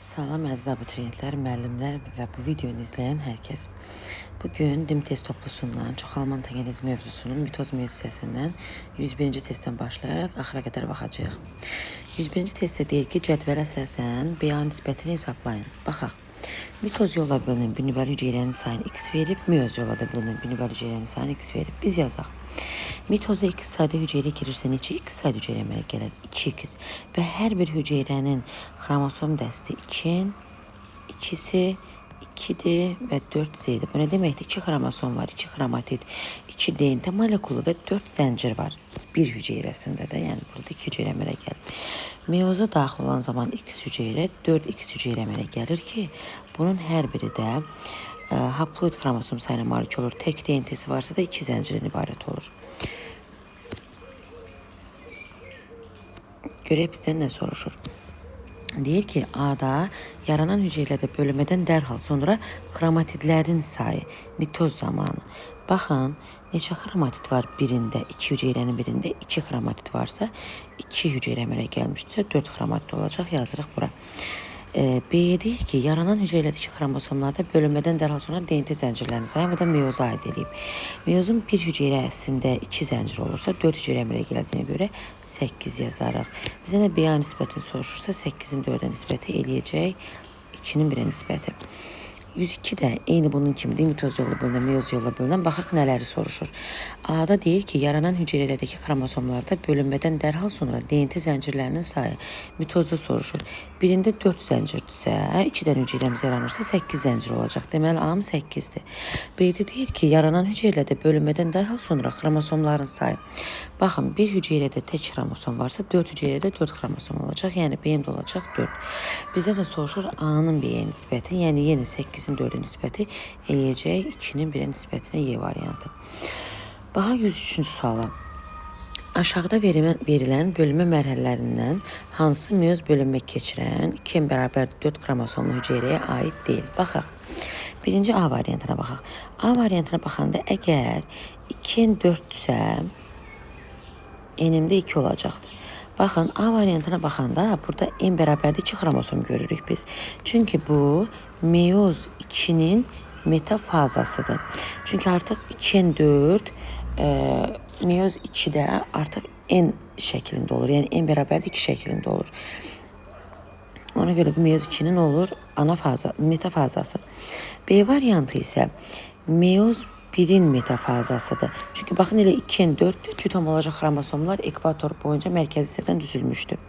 Salam əziz abituriyentlər, müəllimlər və bu videonu izləyən hər kəs. Bugün DİM test toplusundan çoxalma antagonizm mövzusunun mitoz hissəsindən 101-ci testdən başlayaraq axıra qədər baxacağıq. 101-ci testdə deyir ki, cədvələ əsasən BA nisbətini hesablayın. Baxaq. Mitoz yolla bölünən bir nüvəli hüceyrənin sayını x verib, meyoz yolla da bölünən bir nüvəli hüceyrənin sayını x verib. Biz yazaq. Mitoza x sayda hüceyrə girirsə neçə x sayda hüceyrə əmələ gələr? 2x. Və hər bir hüceyrənin xromosom dəsti 2-nin ikisi 2-dir və 4-dir. Bu nə deməkdir? 2 xromosom var, 2 xromatid, 2 DNT molekulu və 4 zəncir var. Bir hüceyrəsində də, yəni burada 2 hüceyrə əmələ gəlir. Meyoza daxil olan zaman x hüceyrə 4x hüceyrə əmələ gəlir ki, bunun hər biri də haploid xromosom sayına malik olur. Tək DNT-si varsa da 2 zəncirdən ibarət olur. Görək bizdən nə soruşur? Deyir ki, A-da yaranan hüceyrədə bölünmədən dərhal sonra xromatidlərin sayı mitoz zamanı. Baxın, neçə xromatid var birində, 2 hüceyrənin birində 2 xromatid varsa, 2 hüceyrə əmələ gəlmişdirsə 4 xromatid olacaq, yazırıq bura. B deyir ki, yaranan hüceyrədəki xromosomlarda bölünmədən dərhal sonra DNT zəncirlərini sayı, bu da meyoza aid edib. Meyozun bir hüceyrəsində 2 zəncir olursa, 4 hüceyrə əmələ gəldiyinə görə 8 yazarıq. Bizə nə BA nisbətini soruşursa, 8-in 4-ə nisbəti eləyəcək 2-nin 1-ə nisbəti. 102 də eyni bunun kimidir. Mitoz yolla bölünən, meyoz yolla bölünən. Baxaq nələri soruşur. A-da deyir ki, yaranan hüceyrələrdəki xromosomlarda bölünmədən dərhal sonra DNT zəncirlərinin sayı mitozda soruşur. Birində 4 zəncirdirsə, 2 dənə hüceyrəmiz yaranırsa 8 zəncir olacaq. Deməli, A-mız 8-dir. B-də deyir ki, yaranan hüceyrələrdə bölünmədən dərhal sonra xromosomların sayı. Baxın, bir hüceyrədə tək xromosom varsa, 4 hüceyrədə 4 xromosom olacaq. Yəni, B-də olacaq 4. Bizə də soruşur A-nın B-yə nisbəti, yəni yenə 8-in 4-ə nisbəti eləyəcək 2-nin 1-ə nisbətinə Y variantı. Baxa 103-cü suala. Aşağıda verilən bölünmə mərhələlərindən hansı meyoz bölünmə keçirən 2-yə bərabər 4 xromosomlu hüceyrəyə aid deyil? Baxaq. Birinci A variantına baxaq. A variantına baxanda əgər 2-yə 4-dürsə, N-imdə 2 olacaqdır. Baxın, A variantına baxanda burada N bərabərdə 2 xromosom görürük biz. Çünki bu meyoz 2-nin metafazasıdır. Çünki artıq 2-yə 4 meyoz 2-də artıq N şəklində olur. Yəni, N bərabərdə 2 şəklində olur. Ona görə bu meyoz 2-nin olur metafazası. B variantı isə meyoz 1-in metafazasıdır. Çünki baxın, elə 2-yə 4-dür. Cüt homoloji xromosomlar ekvator boyunca mərkəzi hissədən düzülmüşdür.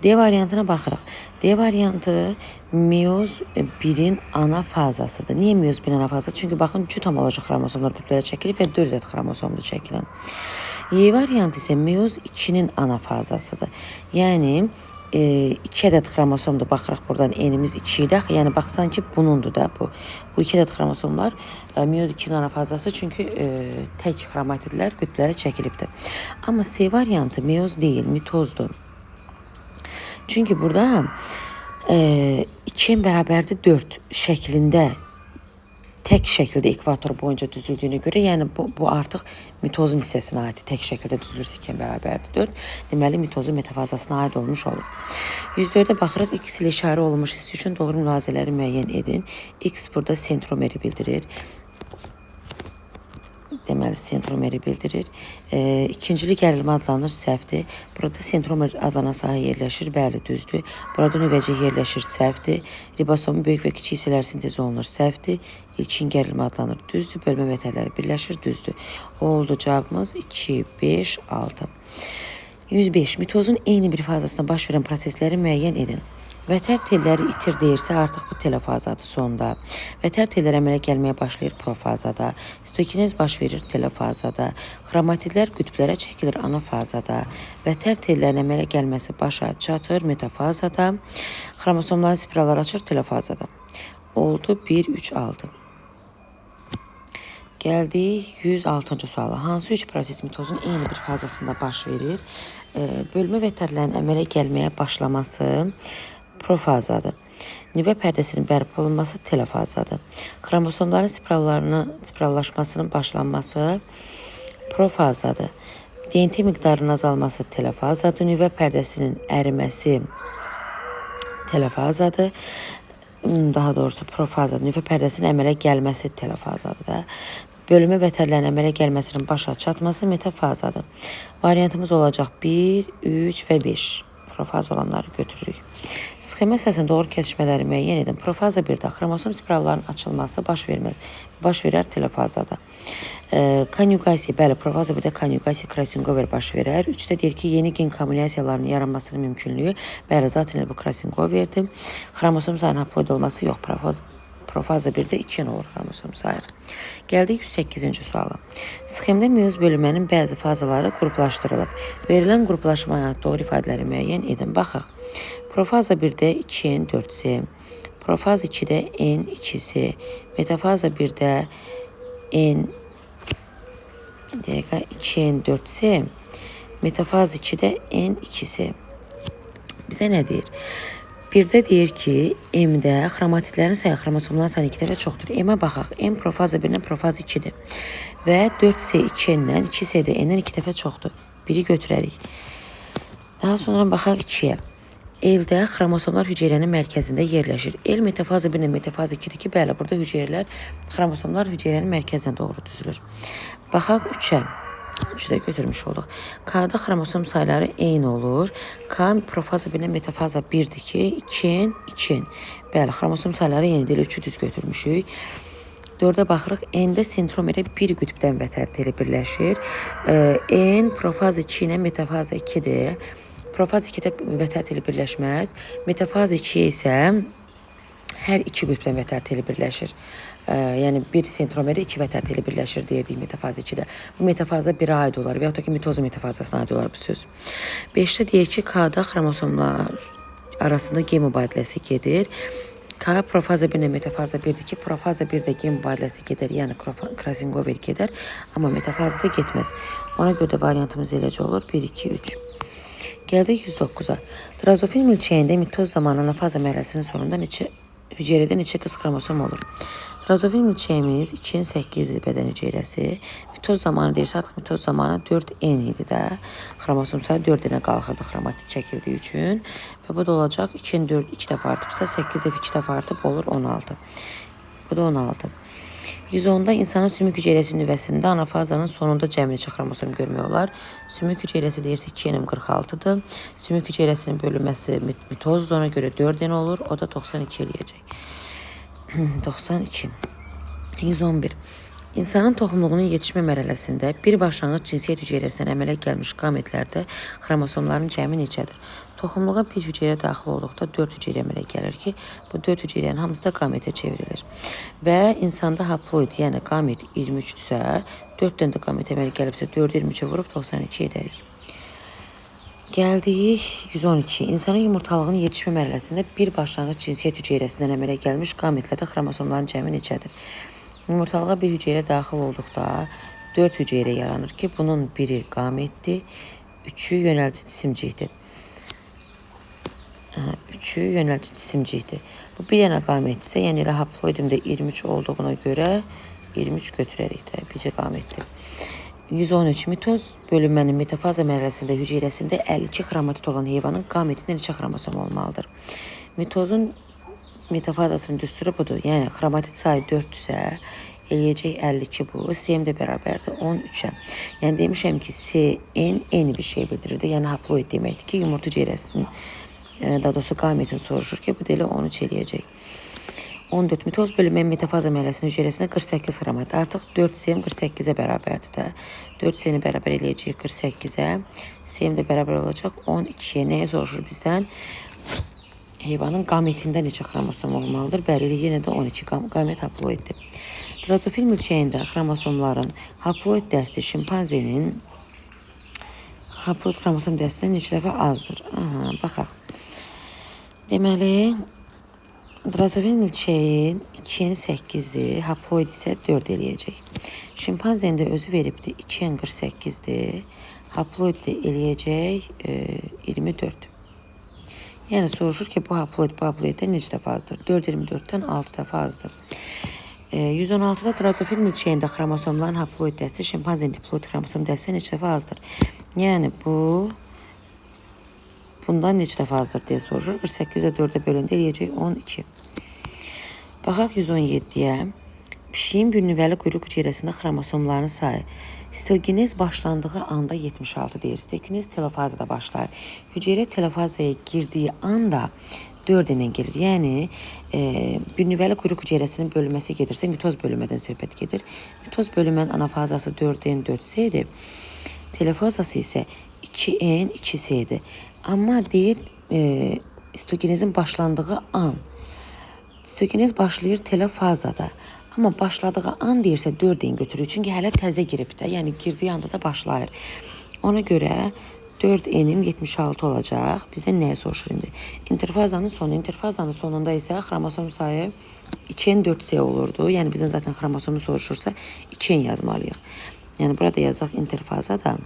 D variantına baxırıq. D variantı meyoz 1-in ana fazasıdır. Niyə meyoz 1-in ana fazasıdır? Çünki baxın, cüt homoloji xromosomlar kütlələrə çəkilir və 4 ədəd xromosomdur çəkilən. Y variantı isə meyoz 2-nin ana fazasıdır. Yəni, 2 ədəd xromosomdur. Baxırıq, buradan N-imiz 2 idi. Yəni, baxsan ki, bunundur da bu. Bu 2 ədəd xromosomlar meyoz 2-nin ana fazası, çünki tək xromatidlər kütlələrə çəkilibdir. Amma C variantı meyoz deyil, mitozdur. Çünki burada 2-yə bərabərdə 4 şəklində, tək şəkildə ekvator boyunca düzüldüyünə görə, yəni bu artıq mitozun hissəsinə aiddir. Tək şəkildə düzülürsə 2-yə bərabərdir 4. Deməli, mitozun metafazasına aid olmuş olur. 104-ə baxırıq, X ilə işarə olunmuş hissi üçün doğru mülahizələri müəyyən edin. X burada sentromeri bildirir. Deməli, sentromeri bildirir. İkincili gərilmə adlanır, səhvdir. Burada sentromer adlanan sahə yerləşir, bəli, düzdür. Burada nüvəcə yerləşir, səhvdir. Ribosomun böyük və kiçik hissələri sintezi olunur, səhvdir. İlkin gərilmə adlanır, düzdür. Bölmə vətərləri birləşir, düzdür. Oldu cavabımız 2, 5, 6. 105. Mitozun eyni bir fazasında baş verən prosesləri müəyyən edin. Vətər telləri itir deyirsə, artıq bu telofazadır sonda. Vətər telləri əmələ gəlməyə başlayır profazada. Sitokinez baş verir telofazada. Xromatidlər qütblərə çəkilir anafazada. Vətər tellərin əmələ gəlməsi başa çatır metafazada. Xromosomların spiralları açır telofazada. Oldu 1, 3, 6. Gəldik 106-cı suala. Hansı üç proses mitozun eyni bir fazasında baş verir? Bölmə vətərlərin əmələ gəlməyə başlaması profazadır. Nüvə pərdəsinin bərpa olunması telofazadır. Xromosomların spirallaşmasının başlanması profazadır. DNT miqdarının azalması telofazadır. Nüvə pərdəsinin əriməsi telefazadır. Daha doğrusu profazadır. Nüvə pərdəsinin əmələ gəlməsi telefazadır da. Bölümə vətərlərin əmələ gəlməsinin başa çatması metafazadır. Variantımız olacaq 1, 3 və 5. Profaza olanları götürürük. Sxema əsasında doğru kəsişmələri müəyyən edin. Profaza 1-də xromosom spirallarının açılması baş verər telefazada. Konjugasiya, bəli, profaza 1-də konjugasiya Krasingover baş verər. 3-də deyir ki, yeni gen kombinasiyalarının yaranmasının mümkünlüyü, bəli, zaten bu Krasingoverdir. Xromosom sayının haploid olması yox, profaza 1-də 2 olur xromosom sayı. Gəldik 108-ci suala. Sxemdə meyoz bölünmənin bəzi fazaları qruplaşdırılıb. Verilən qruplaşmaya doğru ifadələri müəyyən edin. Baxaq. Profaza 1-də 2N4-si, profaza 2-də N2-si, metafaza 1-də N2N4-si, metafaza 2-də N2-si. Bizə nə deyir? 1-də deyir ki, M-də xromatidlərin sayı xromosomların sayı 2 dəfə çoxdur. M-ə baxaq. M profaza 1-dən profaza 2-dir. Və 4C 2N-dən, 2C də N-dən 2 dəfə çoxdur. Biri götürərik. Daha sonra baxaq 2-yə. L-də xromosomlar hüceyrənin mərkəzində yerləşir. L metafaza 1-lə metafaza 2-dir ki, bəli, burada xromosomlar hüceyrənin mərkəzinə doğru düzülür. Baxaq 3-ə. 3-ü də götürmüş olduq. K-da xromosom sayları eyni olur. K profaza 1-lə metafaza 1-dir ki, 2N, 2N. Bəli, xromosom sayları eynidir. 3-ü düz götürmüşük. 4-ə baxırıq. N-də sentromerə bir qütbdən vətər teli birləşir. N profaza 2 ilə metafaza 2-dir. Profaza 2-də vətər teli birləşməz. Metafaza 2 isə hər iki qütbdən vətər teli birləşir. Yəni bir sentromerə 2 vətər teli birləşir deyirdik metafaza 2-də. Bu metafaza 1-ə aid olar və yaxud da ki, mitoza metafazasına aid olar bu söz. 5-də deyir ki, K-da xromosomlar arasında gen mübadiləsi gedir. K profaza 1-ilə metafaza 1-dir ki, profaza 1-də gen mübadiləsi gedər, yəni Krasingover gedər, amma metafazada getməz. Ona görə də variantımız eləcə olur. 1, 2, 3. Gəldik 109-a. Drozofil milçəyində mitoz zamanı anafaza mərhələsinin sonunda hüceyrədə neçə qız xromosom olur? Drozofil milçəyimiz 2N8 bədən hüceyrəsi. Mitoz zamanı deyirsə, artıq mitoz zamanı 4N idi də. Xromosom sayı 4N-ə qalxırdı xromatid çəkildiyi üçün. Və bu da olacaq 2N4 2 dəfə artıbsa 8F 2 dəfə artıb olur 16. Bu da 16. 110-da insanın sümük hüceyrəsi nüvəsində anafazanın sonunda cəmi neçə xromosom görmək olar. Sümük hüceyrəsi deyirsə 2N46-dır. Sümük hüceyrəsinin bölünməsi mitozdur, ona görə 4N olur. O da 92 eləyəcək. 92. 111. İnsanın toxumluğunun yetişmə mərhələsində bir başlanğıc cinsiyyət hüceyrəsindən əmələ gəlmiş qametlərdə xromosomların cəmi neçədir? Toxumluğa bir hüceyrə daxil olduqda 4 hüceyrə əmələ gəlir ki, bu 4 hüceyrənin hamısı da qametə çevrilir. Və insanda haploid, yəni qamet 23-dürsə, 4 dənə də qamet əmələ gəlibsə 4-ü 23-ə vurub 92 edərik. Gəldik 112. İnsanın yumurtalığının yetişmə mərhələsində bir başlanğıc cinsiyyət hüceyrəsindən əmələ gəlmiş qametlərdə xromosomların cəmi neçədir? Yumurtalığa bir hüceyrə daxil olduqda 4 hüceyrə yaranır ki, bunun biri qametdir, 3-ü yönəltici simcikdir. 3-ü yönəltici simcikdir. Bu bir dənə qametdirsə, yəni elə haploidimdə 23 olduğuna görə 23 götürərik də, bircə qametdir. 113. Mitoz bölünmənin metafaza mərhələsində hüceyrəsində 52 xromatid olan heyvanın qametində neçə xromosom olmalıdır? Mitozun metafazasının düsturu budur. Yəni xromatid sayı 4-dürsə, eləyəcək 52 bu. CM də bərabərdir 13-ə. Yəni demişəm ki, CN eyni bir şey bildirir. Yəni haploid deməkdir ki, yumurta hüceyrəsinin daha doğrusu qametin soruşur ki, bu da elə 13 eləyəcək. 14. Mitoz bölünmənin metafaza mərhələsinin hüceyrəsində 48 xromatid. Artıq 4CM 48-ə bərabərdir də. 4CM bərabər eləyəcək 48-ə. CM də bərabər olacaq 12-yə. Nəyə soruşur bizdən? Heyvanın qametində neçə xromosom olmalıdır? Bəli, yenə də 12 qamet haploiddir. Drozofil milçəyində xromosomların haploid dəsti şimpanzenin haploid xromosom dəstindən neçə dəfə azdır? Baxaq. Deməli, drozofil milçəyin 2N8-i, haploid isə 4 eləyəcək. Şimpanzendə özü veribdir 2N48-dir, haploid də eləyəcək 24. Yəni soruşur ki, bu haploiddən neçə dəfə azdır? 4-24-dən 6 dəfə azdır. 116-da drozofil milçəyində xromosomların haploid dəsti şimpanzenin diploid xromosom dəstindən neçə dəfə azdır? Yəni bu Bundan neçə dəfə azdır deyə soruşur. 48-ə 4-ə bölündə eləyəcək 12. Baxaq 117-yə. Pişiyin bir nüvəli quyruq hüceyrəsində xromosomların sayı. Sitogenez başlandığı anda 76 deyir. Sitogenez telofazada başlar. Hüceyrə telofazaya girdiyi anda 4 ilə gelir. Yəni bir nüvəli quyruq hüceyrəsinin bölünməsi gedirsə mitoz bölünmədən söhbət gedir. Mitoz bölünmənin anafazası 4N 4C idi. Telofazası isə 2N 2C idi. Amma deyir sitogenezin başlandığı an. Sitogenez başlayır telofazada. Amma başladığı an deyirsə 4-in götürür. Çünki hələ təzə girib də, yəni girdiyi anda da başlayır. Ona görə 4N'im 76 olacaq. Bizə nəyə soruşur indi? İnterfazanın sonu. İnterfazanın sonunda isə xromosom sayı 2N 4C olurdu. Yəni bizdən zaten xromosomu soruşursa 2N yazmalıyıq. Yəni burada yazaq interfaza da.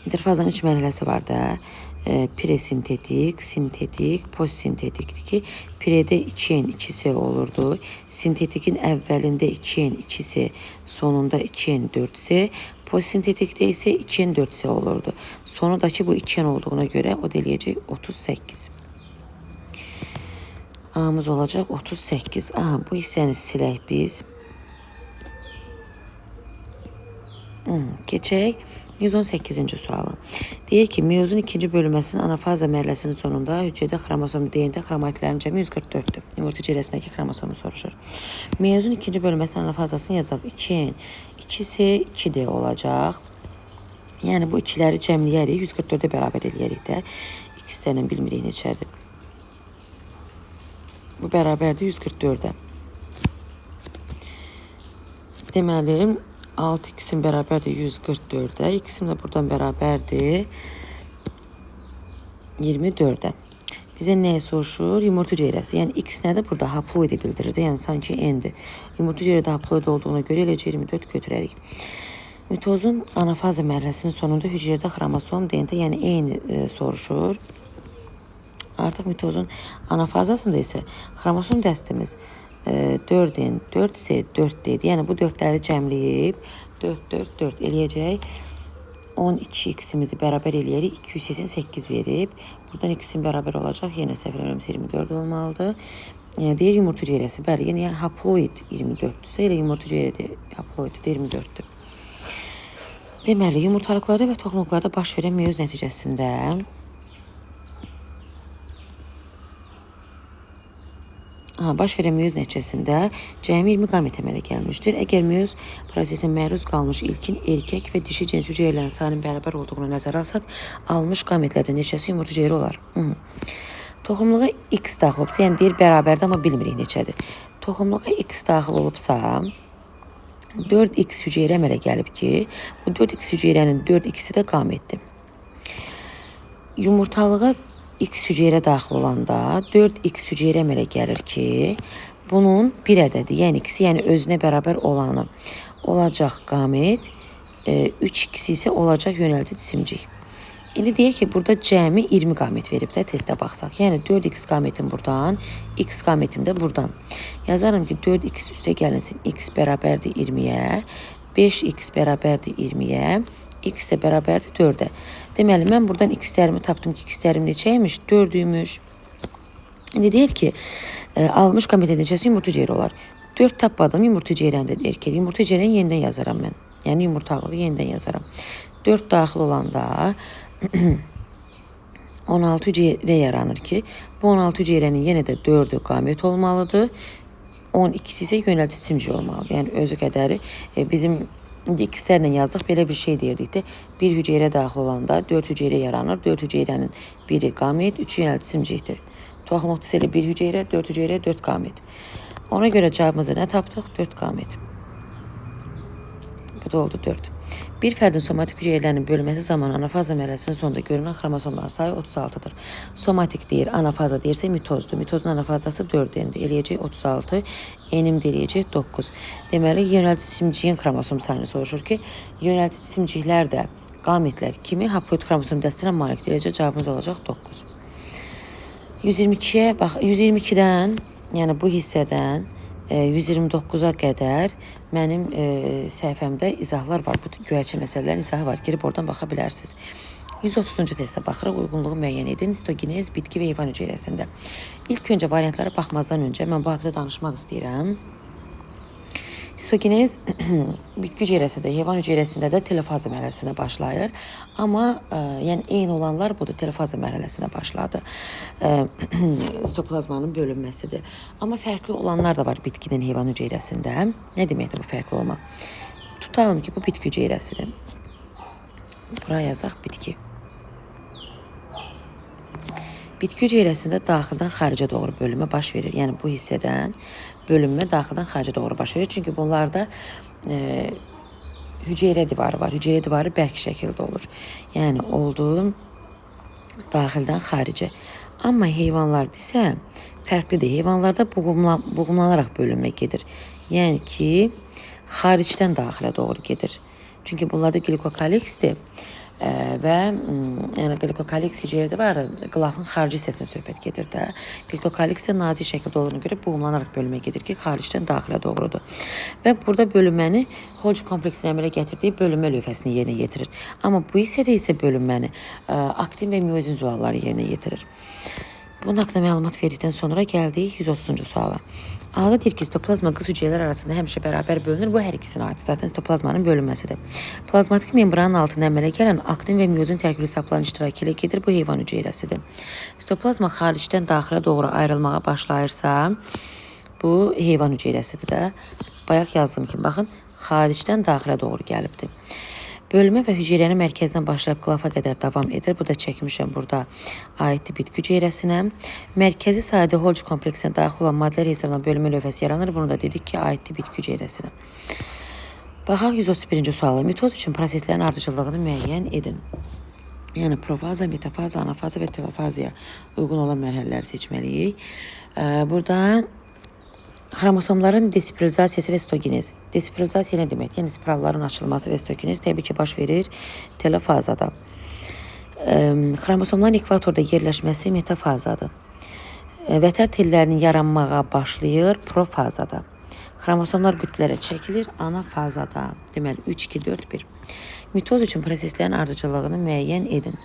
İnterfazanın 3 mərhələsi var da. Presintetik, sintetik, postsintetikdir ki, pirede 2N 2C olurdu. Sintetikin əvvəlində 2N 2C, sonunda 2N 4C, postsintetikdə isə 2N 4C olurdu. Sonudakı bu 2N olduğuna görə o da eləyəcək 38. A'mız olacaq 38. Aha, bu hissəni silək biz. Keçək 118-ci sualı. Deyir ki, meyozun ikinci bölünməsinin anafaza mərhələsinin sonunda hüceyrədə xromosom D-ndə xromatidlərin cəmi 144-dür. Yumurta hüceyrəsindəki xromosomu soruşur. Meyozun ikinci bölünməsinin anafazasını yazaq. 2N, 2C, 2D olacaq. Yəni bu ikiləri cəmləyərik, 144-ə bərabər eləyərik də. İkislərlə bilmirik neçədir. Bu bərabərdir 144-ə. Deməli, 6x'in bərabərdir 144'ə. X'im də buradan bərabərdir 24'ə. Bizə nəyə soruşur? Yumurta hüceyrəsi. Yəni x nədir? Burada haploidi bildirir. Yəni sanki n'dir. Yumurta hüceyrədə haploid olduğuna görə eləcə 24 götürərik. Mitozun anafaza mərhələsinin sonunda hüceyrədə xromosom D-ndə, yəni eyni soruşur. Artıq mitozun anafazasında isə xromosom dəstimiz 4N, 4C, 4D'dir. Yəni bu 4'ləri cəmləyib 4, 4, 4 eləyəcək. 12x'imizi bərabər eləyərik. 288 verib. Buradan x'in bərabər olacaq. Yenə səhv eləmirəmsə 24 olmalıdır. Deyir yumurta hüceyrəsi. Bəli, yəni haploid 24-dürsə, elə yumurta hüceyrədə haploid 24-dür. Deməli, yumurtalıqlarda və toxumluqlarda baş verən meyoz nəticəsində baş verən meyoz nəticəsində cəmi 20 qamet əmələ gəlmişdir. Əgər meyoz prosesinə məruz qalmış ilkin erkək və dişi cins hüceyrələrin sayının bərabər olduğunu nəzərə alsaq, almış qametlərdə neçəsi yumurta hüceyrə olar? Toxumluğa x daxil olubsa, yəni deyir bərabərdə, amma bilmirik neçədir. Toxumluğa x daxil olubsa, 4x hüceyrə əmələ gəlib ki, bu 4x hüceyrənin 4x'i də qametdir. Yumurtalığa x hüceyrə daxil olanda 4x hüceyrə əmələ gəlir ki, bunun bir ədədi, yəni x, yəni özünə bərabər olanı olacaq qamet, 3x isə olacaq yönəltici cisimcik. İndi deyək ki, burada cəmi 20 qamet verib də testə baxsaq. Yəni 4x qametim buradan, x qametim də buradan. Yazarım ki, 4x üstə gəlinsin, x bərabərdir 20-yə, 5x bərabərdir 20-yə, x də bərabərdir 4-ə. Deməli, mən buradan x-lərimi tapdım ki, x-lərim neçəymiş? 4'üymüş. İndi deyir ki, almış qametə neçəsi yumurta hüceyrə olar? 4 tapmadım, yumurta hüceyrəni də deyir ki, yumurta hüceyrəni yenidən yazaram mən. Yəni yumurtalığı yenidən yazaram. 4 daxil olanda 16 hüceyrə yaranır ki, bu 16 hüceyrənin yenə də 4'ü qamet olmalıdır. 12'si isə yönəltici cisimcik olmalıdır. Yəni özü qədəri bizim x-lərlə yazdıq, belə bir şey deyirdik də, bir hüceyrə daxil olanda 4 hüceyrə yaranır. 4 hüceyrənin biri qamet, 3 yönəltici cisimcikdir. Toxumluqda isə bir hüceyrə, 4 hüceyrə, 4 qamet. Ona görə cavabımızda nə tapdıq? 4 qamet. Bu da oldu 4. Bir fərdin somatik hüceyrələrinin bölünməsi zamanı anafaza mərhələsinin sonunda görünən xromosomların sayı 36'dır. Somatik deyir, anafaza deyirsə mitozdur. Mitozun anafazası 4N'dir. Eləyəcək 36, N'im də eləyəcək 9. Deməli, yönəltici cisimciyin xromosom sayını soruşur ki, yönəltici cisimciklər də qametlər kimi haploid xromosom dəstinə malikdir. Eləcə cavabımız olacaq 9. 122'yə bax, 122'dən, yəni bu hissədən 129'a qədər mənim səhifəmdə izahlar var. Bu göyərçin məsələlərin izahı var. Girib oradan baxa bilərsiniz. 130-cu testə baxırıq, uyğunluğu müəyyən edin. Histogenez bitki və heyvan hüceyrəsində. İlk öncə variantlara baxmazdan öncə mən bu haqqda danışmaq istəyirəm. Histogenez bitki hüceyrəsində, heyvan hüceyrəsində də telofaza mərhələsində başlayır. Amma yəni eyni olanlar budur, telofaza mərhələsində başladı. Sitoplazmanın bölünməsidir. Amma fərqli olanlar da var bitkinin heyvan hüceyrəsində. Nə deməkdir bu fərqli olmaq? Tutalım ki, bu bitki hüceyrəsidir. Buraya yazaq bitki. Bitki hüceyrəsində daxildən xaricə doğru bölünmə baş verir. Yəni bu hissədən bölünmə daxildən xaricə doğru baş verir. Çünki bunlarda hüceyrə divarı var. Hüceyrə divarı bərk şəkildə olur. Yəni oldu daxildən xaricə. Amma heyvanlarda isə fərqlidir. Heyvanlarda boğumlanaraq bölünmə gedir. Yəni ki, xaricdən daxilə doğru gedir. Çünki bunlarda glikokaliksdir. Və yəni glikokaliks hüceyrədə var, qılafın xarici hissəsindən söhbət gedir də. Glikokaliks də nazik şəkildə olduğuna görə boğumlanaraq bölünmə gedir ki, xaricdən daxilə doğrudur. Və burada bölünməni Golgi kompleksinin əmələ gətirdiyi bölünmə lövhəsini yerinə yetirir. Amma bu hissədə isə bölünməni aktin və miozin zülalları yerinə yetirir. Bunun haqqında məlumat verdikdən sonra gəldik 130-cu suala. A'da deyir ki, sitoplazma qız hüceyrələr arasında həmişə bərabər bölünür. Bu hər ikisinə aid. Zaten sitoplazmanın bölünməsidir. Plazmatik membranın altında əmələ gələn aktin və miozin tərkibli sapların iştirakı ilə gedir. Bu heyvan hüceyrəsidir. Sitoplazma xaricdən daxilə doğru ayrılmağa başlayırsa, bu heyvan hüceyrəsidir də. Bayaq yazdığım kimi, baxın, xaricdən daxilə doğru gəlibdir. Bölünmə və hüceyrənin mərkəzindən başlayıb qılafa qədər davam edir. Bu da çəkmişəm burada aiddir bitki hüceyrəsinə. Mərkəzi sayədə Golgi kompleksinə daxil olan maddələr hesabına bölünmə lövhəsi yaranır. Bunu da dedik ki, aiddir bitki hüceyrəsinə. Baxaq 131-ci suala. Metod üçün proseslərin ardıcıllığını müəyyən edin. Yəni profaza, metafaza, anafaza və telofazaya uyğun olan mərhələləri seçməliyik. Burada xromosomların despiralizasiyası və stogenez. Despiralizasiya nə demək? Yəni spiralların açılması və stogenez təbii ki, baş verir telofazada. Xromosomların ekvatorda yerləşməsi metafazadır. Vətər tellərinin yaranmağa başlayır profazada. Xromosomlar qütblərə çəkilir anafazada. Deməli 3, 2, 4, 1. Mitoz üçün proseslərin ardıcıllığını müəyyən edin.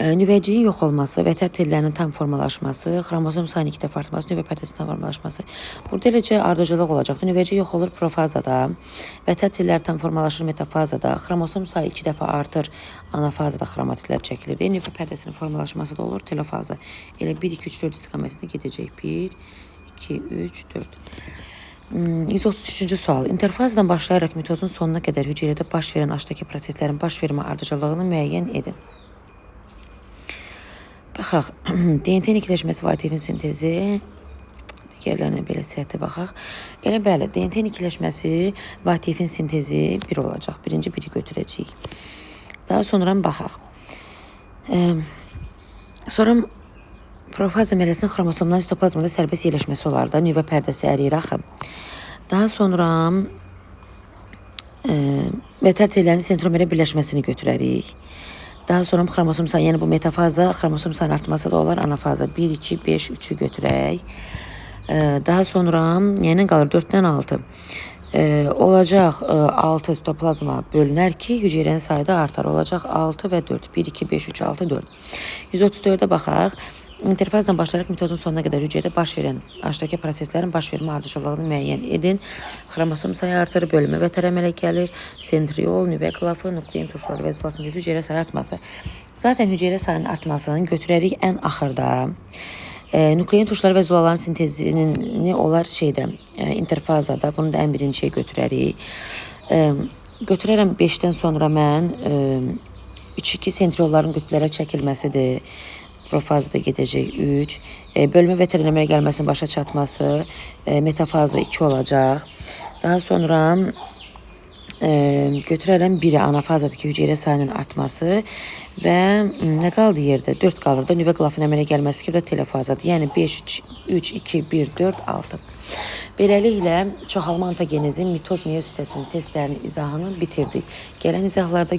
Nüvəciyin yox olması, vətər tellərinin tam formalaşması, xromosom sayının 2 dəfə artması, nüvə pərdəsinin tam formalaşması. Burada eləcə ardıcıllıq olacaqdır. Nüvəci yox olur profazada, vətər telləri tam formalaşır metafazada, xromosom sayı 2 dəfə artır anafazada, xromatidlər çəkilir. Nüvə pərdəsinin formalaşması da olur telofaza. Elə 1, 2, 3, 4 istiqamətində gedəcək. 1, 2, 3, 4. 133-cü sual. İnterfazadan başlayaraq mitozun sonuna qədər hüceyrədə baş verən H-dakı proseslərin baş vermə ardıcıllığını müəyyən edin. Baxaq, DNT nikləşməsi və ATF-in sintezi, digərlərinə belə səhətə baxaq. Elə bəli, DNT nikləşməsi və ATF-in sintezi 1 olacaq. Birinci 1-i götürəcəyik. Daha sonra baxaq. Sonra profaza mərhələsində xromosomların sitoplazmada sərbəst yerləşməsi olar da, nüvə pərdəsi əriyir axı. Daha sonra vətər tellərinin sentromerə birləşməsini götürərik. Daha sonra xromosom sayı, yəni bu metafaza, xromosom sayının artması da olar anafaza. 1, 2, 5, 3-ü götürək. Daha sonra, yəni qalır 4-dən 6. Olacaq 6 sitoplazma bölünər ki, hüceyrənin sayı da artar. Olacaq 6 və 4. 1, 2, 5, 3, 6, 4. 134-ə baxaq. İnterfazdan başlayaraq mitozun sonuna qədər hüceyrədə baş verən H-dakı proseslərin baş vermə ardıcıllığını müəyyən edin. Xromosom sayı artır, bölünmə vətər əmələ gəlir, sentriol, nüvə qılafı, nuklein turşuları və zula sintezi hüceyrə sayı artması. Zaten hüceyrə sayının artmasını götürərik ən axırda. Nuklein turşuları və zulaların sintezini olar interfazada, bunu da ən birinciyə götürərik. Götürərəm 5-dən sonra mən 3-2 sentriolların qütblərə çəkilməsidir. Profazada gedəcək 3. Bölmə vətər əmələ gəlməsinin başa çatması metafaza 2 olacaq. Daha sonra götürərəm 1-i anafazadakı hüceyrə sayının artması və nə qaldı yerdə? 4 qalır da nüvə qılafının əmələ gəlməsi ki, bu da telofazadır. Yəni 5, 3, 2, 1, 4, 6. Beləliklə çoxalma antogenezin mitoz meyoz hissəsinin testlərinin izahını bitirdik. Gələn izahlarda